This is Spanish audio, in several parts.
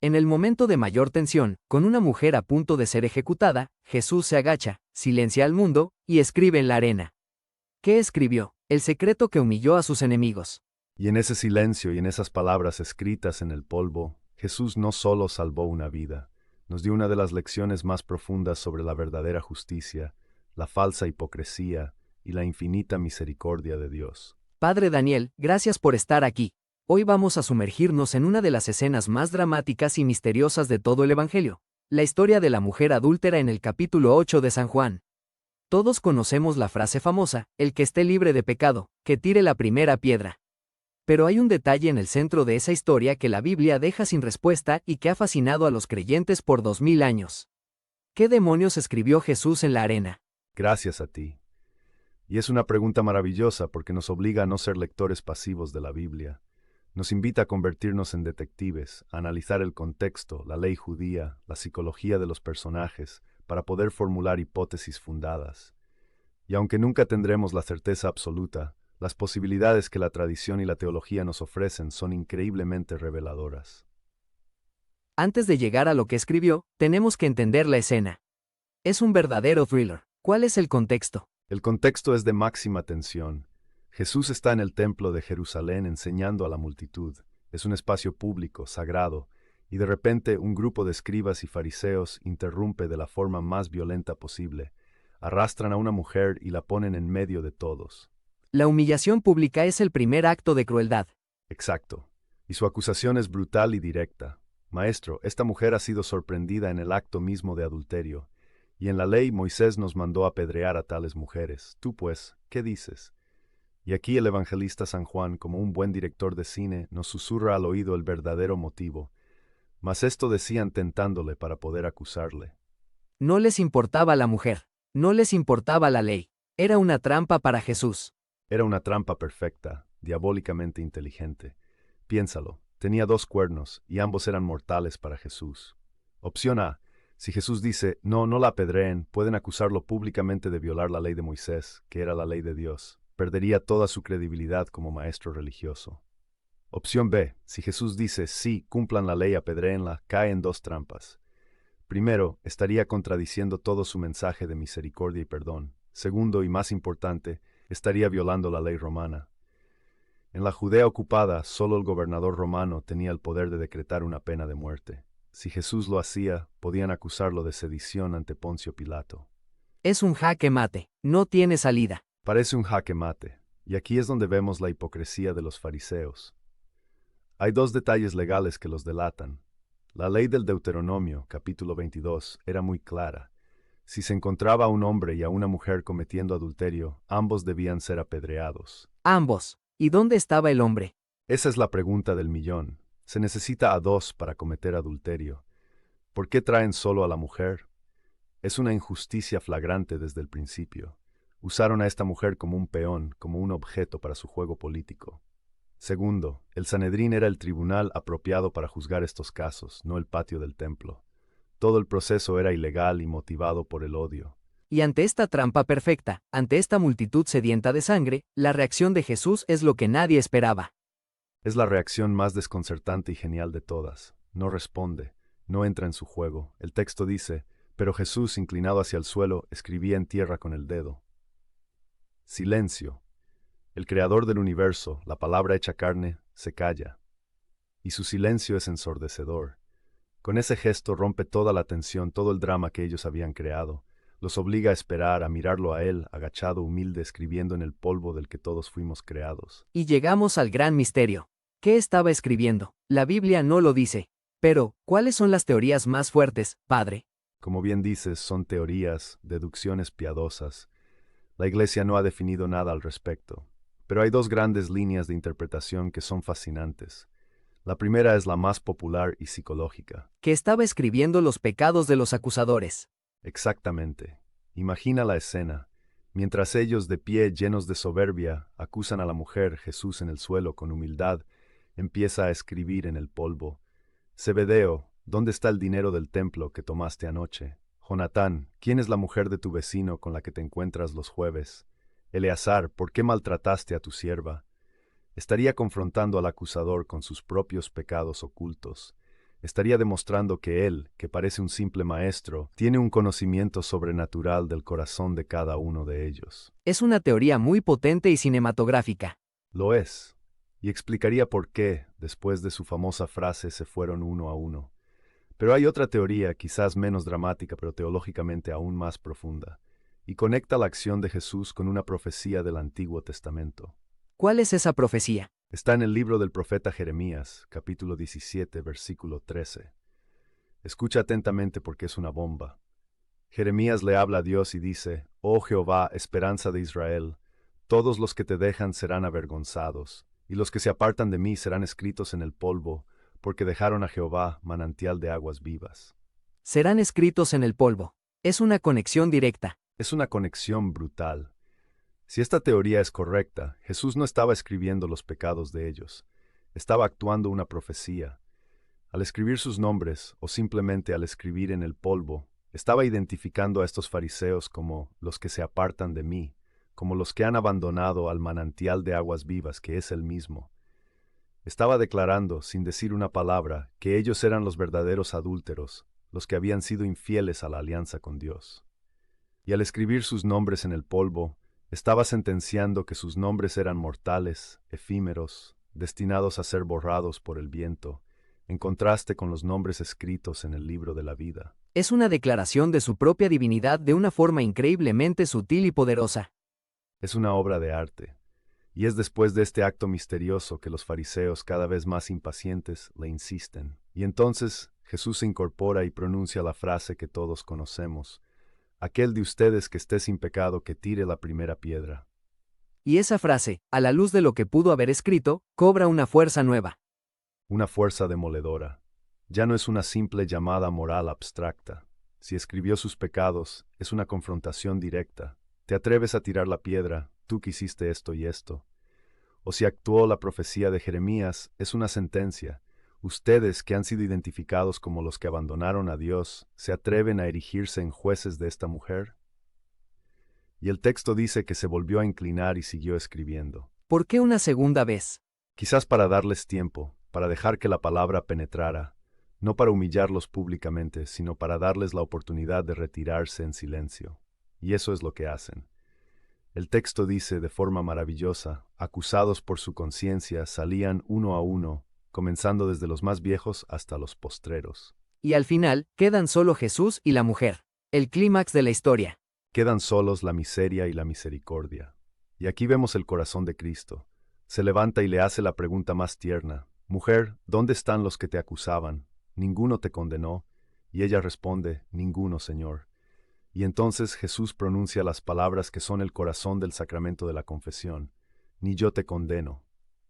En el momento de mayor tensión, con una mujer a punto de ser ejecutada, Jesús se agacha, silencia al mundo, y escribe en la arena. ¿Qué escribió? El secreto que humilló a sus enemigos. Y en ese silencio y en esas palabras escritas en el polvo, Jesús no solo salvó una vida, nos dio una de las lecciones más profundas sobre la verdadera justicia, la falsa hipocresía y la infinita misericordia de Dios. Padre Daniel, gracias por estar aquí. Hoy vamos a sumergirnos en una de las escenas más dramáticas y misteriosas de todo el Evangelio, la historia de la mujer adúltera en el capítulo 8 de San Juan. Todos conocemos la frase famosa, el que esté libre de pecado, que tire la primera piedra. Pero hay un detalle en el centro de esa historia que la Biblia deja sin respuesta y que ha fascinado a los creyentes por 2000 años. ¿Qué demonios escribió Jesús en la arena? Gracias a ti. Y es una pregunta maravillosa porque nos obliga a no ser lectores pasivos de la Biblia. Nos invita a convertirnos en detectives, a analizar el contexto, la ley judía, la psicología de los personajes, para poder formular hipótesis fundadas. Y aunque nunca tendremos la certeza absoluta, las posibilidades que la tradición y la teología nos ofrecen son increíblemente reveladoras. Antes de llegar a lo que escribió, tenemos que entender la escena. Es un verdadero thriller. ¿Cuál es el contexto? El contexto es de máxima tensión. Jesús está en el templo de Jerusalén enseñando a la multitud. Es un espacio público, sagrado, y de repente un grupo de escribas y fariseos interrumpe de la forma más violenta posible. Arrastran a una mujer y la ponen en medio de todos. La humillación pública es el primer acto de crueldad. Exacto. Y su acusación es brutal y directa. Maestro, esta mujer ha sido sorprendida en el acto mismo de adulterio. Y en la ley Moisés nos mandó apedrear a tales mujeres. Tú, pues, ¿qué dices? Y aquí el evangelista San Juan, como un buen director de cine, nos susurra al oído el verdadero motivo. Mas esto decían tentándole para poder acusarle. No les importaba la mujer. No les importaba la ley. Era una trampa para Jesús. Era una trampa perfecta, diabólicamente inteligente. Piénsalo, tenía 2 cuernos, y ambos eran mortales para Jesús. Opción A. Si Jesús dice, no la apedreen, pueden acusarlo públicamente de violar la ley de Moisés, que era la ley de Dios. Perdería toda su credibilidad como maestro religioso. Opción B. Si Jesús dice, sí, cumplan la ley, apedréenla, cae en 2 trampas. Primero, estaría contradiciendo todo su mensaje de misericordia y perdón. Segundo, y más importante, estaría violando la ley romana. En la Judea ocupada, solo el gobernador romano tenía el poder de decretar una pena de muerte. Si Jesús lo hacía, podían acusarlo de sedición ante Poncio Pilato. Es un jaque mate. No tiene salida. Parece un jaque mate, y aquí es donde vemos la hipocresía de los fariseos. Hay 2 detalles legales que los delatan. La ley del Deuteronomio, capítulo 22, era muy clara. Si se encontraba a un hombre y a una mujer cometiendo adulterio, ambos debían ser apedreados. Ambos. ¿Y dónde estaba el hombre? Esa es la pregunta del millón. Se necesita a 2 para cometer adulterio. ¿Por qué traen solo a la mujer? Es una injusticia flagrante desde el principio. Usaron a esta mujer como un peón, como un objeto para su juego político. Segundo, el Sanedrín era el tribunal apropiado para juzgar estos casos, no el patio del templo. Todo el proceso era ilegal y motivado por el odio. Y ante esta trampa perfecta, ante esta multitud sedienta de sangre, la reacción de Jesús es lo que nadie esperaba. Es la reacción más desconcertante y genial de todas. No responde, no entra en su juego. El texto dice, pero Jesús, inclinado hacia el suelo, escribía en tierra con el dedo. Silencio. El creador del universo, la palabra hecha carne, se calla. Y su silencio es ensordecedor. Con ese gesto rompe toda la tensión, todo el drama que ellos habían creado. Los obliga a esperar, a mirarlo a él, agachado, humilde, escribiendo en el polvo del que todos fuimos creados. Y llegamos al gran misterio. ¿Qué estaba escribiendo? La Biblia no lo dice. Pero, ¿cuáles son las teorías más fuertes, padre? Como bien dices, son teorías, deducciones piadosas. La Iglesia no ha definido nada al respecto. Pero hay 2 grandes líneas de interpretación que son fascinantes. La primera es la más popular y psicológica. Que estaba escribiendo los pecados de los acusadores. Exactamente. Imagina la escena. Mientras ellos, de pie, llenos de soberbia, acusan a la mujer, Jesús en el suelo, con humildad, empieza a escribir en el polvo. Zebedeo, ¿dónde está el dinero del templo que tomaste anoche? Jonatán, ¿quién es la mujer de tu vecino con la que te encuentras los jueves? Eleazar, ¿por qué maltrataste a tu sierva? Estaría confrontando al acusador con sus propios pecados ocultos. estaría demostrando que él, que parece un simple maestro, tiene un conocimiento sobrenatural del corazón de cada uno de ellos. Es una teoría muy potente y cinematográfica. Lo es, y explicaría por qué, después de su famosa frase, se fueron uno a uno. Pero hay otra teoría, quizás menos dramática, pero teológicamente aún más profunda, y conecta la acción de Jesús con una profecía del Antiguo Testamento. ¿Cuál es esa profecía? Está en el libro del profeta Jeremías, capítulo 17, versículo 13. Escucha atentamente porque es una bomba. Jeremías le habla a Dios y dice: «Oh Jehová, esperanza de Israel, todos los que te dejan serán avergonzados, y los que se apartan de mí serán escritos en el polvo, porque dejaron a Jehová, manantial de aguas vivas». Serán escritos en el polvo. Es una conexión directa. Es una conexión brutal. Si esta teoría es correcta, Jesús no estaba escribiendo los pecados de ellos, estaba actuando una profecía. Al escribir sus nombres, o simplemente al escribir en el polvo, estaba identificando a estos fariseos como los que se apartan de mí, como los que han abandonado al manantial de aguas vivas que es Él mismo. Estaba declarando, sin decir una palabra, que ellos eran los verdaderos adúlteros, los que habían sido infieles a la alianza con Dios. Y al escribir sus nombres en el polvo, estaba sentenciando que sus nombres eran mortales, efímeros, destinados a ser borrados por el viento, en contraste con los nombres escritos en el libro de la vida. Es una declaración de su propia divinidad de una forma increíblemente sutil y poderosa. Es una obra de arte, y es después de este acto misterioso que los fariseos, cada vez más impacientes, le insisten. Y entonces Jesús se incorpora y pronuncia la frase que todos conocemos: «Aquel de ustedes que esté sin pecado, que tire la primera piedra». Y esa frase, a la luz de lo que pudo haber escrito, cobra una fuerza nueva. Una fuerza demoledora. Ya no es una simple llamada moral abstracta. Si escribió sus pecados, es una confrontación directa. ¿Te atreves a tirar la piedra, tú que hiciste esto y esto? O si actuó la profecía de Jeremías, es una sentencia. Ustedes, que han sido identificados como los que abandonaron a Dios, ¿se atreven a erigirse en jueces de esta mujer? Y el texto dice que se volvió a inclinar y siguió escribiendo. ¿Por qué una segunda vez? Quizás para darles tiempo, para dejar que la palabra penetrara, no para humillarlos públicamente, sino para darles la oportunidad de retirarse en silencio. Y eso es lo que hacen. El texto dice de forma maravillosa: acusados por su conciencia, salían uno a uno, comenzando desde los más viejos hasta los postreros. Y al final, quedan solo Jesús y la mujer. El clímax de la historia. Quedan solos la miseria y la misericordia. Y aquí vemos el corazón de Cristo. Se levanta y le hace la pregunta más tierna: «Mujer, ¿dónde están los que te acusaban? ¿Ninguno te condenó?» Y ella responde: «Ninguno, Señor». Y entonces Jesús pronuncia las palabras que son el corazón del sacramento de la confesión: «Ni yo te condeno.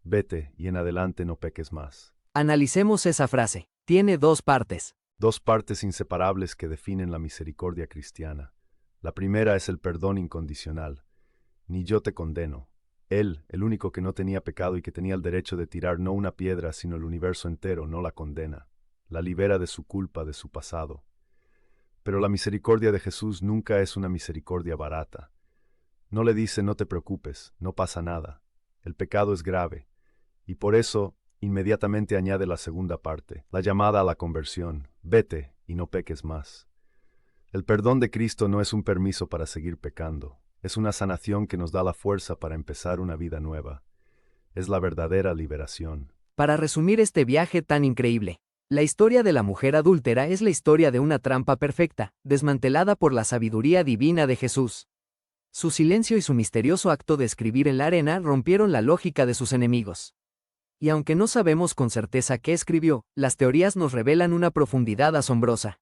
Vete y en adelante no peques más». Analicemos esa frase. Tiene dos partes. Dos partes inseparables que definen la misericordia cristiana. La primera es el perdón incondicional. Ni yo te condeno. Él, el único que no tenía pecado y que tenía el derecho de tirar no una piedra, sino el universo entero, no la condena. La libera de su culpa, de su pasado. Pero la misericordia de Jesús nunca es una misericordia barata. No le dice: «No te preocupes, no pasa nada. El pecado es grave». Y por eso, inmediatamente añade la segunda parte, la llamada a la conversión: «Vete y no peques más». El perdón de Cristo no es un permiso para seguir pecando. Es una sanación que nos da la fuerza para empezar una vida nueva. Es la verdadera liberación. Para resumir este viaje tan increíble, la historia de la mujer adúltera es la historia de una trampa perfecta, desmantelada por la sabiduría divina de Jesús. Su silencio y su misterioso acto de escribir en la arena rompieron la lógica de sus enemigos. Y aunque no sabemos con certeza qué escribió, las teorías nos revelan una profundidad asombrosa.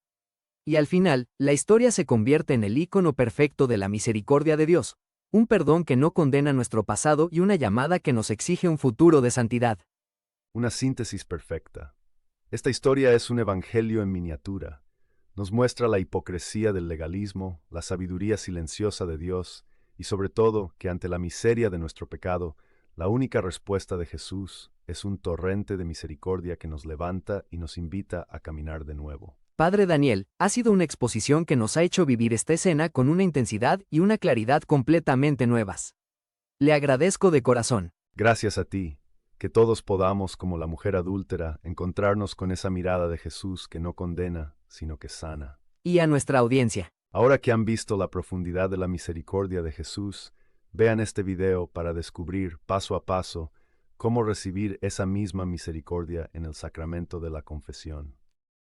Y al final, la historia se convierte en el ícono perfecto de la misericordia de Dios, un perdón que no condena nuestro pasado y una llamada que nos exige un futuro de santidad. Una síntesis perfecta. Esta historia es un evangelio en miniatura. Nos muestra la hipocresía del legalismo, la sabiduría silenciosa de Dios y sobre todo que ante la miseria de nuestro pecado, la única respuesta de Jesús es un torrente de misericordia que nos levanta y nos invita a caminar de nuevo. Padre Daniel, ha sido una exposición que nos ha hecho vivir esta escena con una intensidad y una claridad completamente nuevas. Le agradezco de corazón. Gracias a ti. que todos podamos, como la mujer adúltera, encontrarnos con esa mirada de Jesús que no condena, sino que sana. Y a nuestra audiencia. Ahora que han visto la profundidad de la misericordia de Jesús, vean este video para descubrir paso a paso cómo recibir esa misma misericordia en el sacramento de la confesión.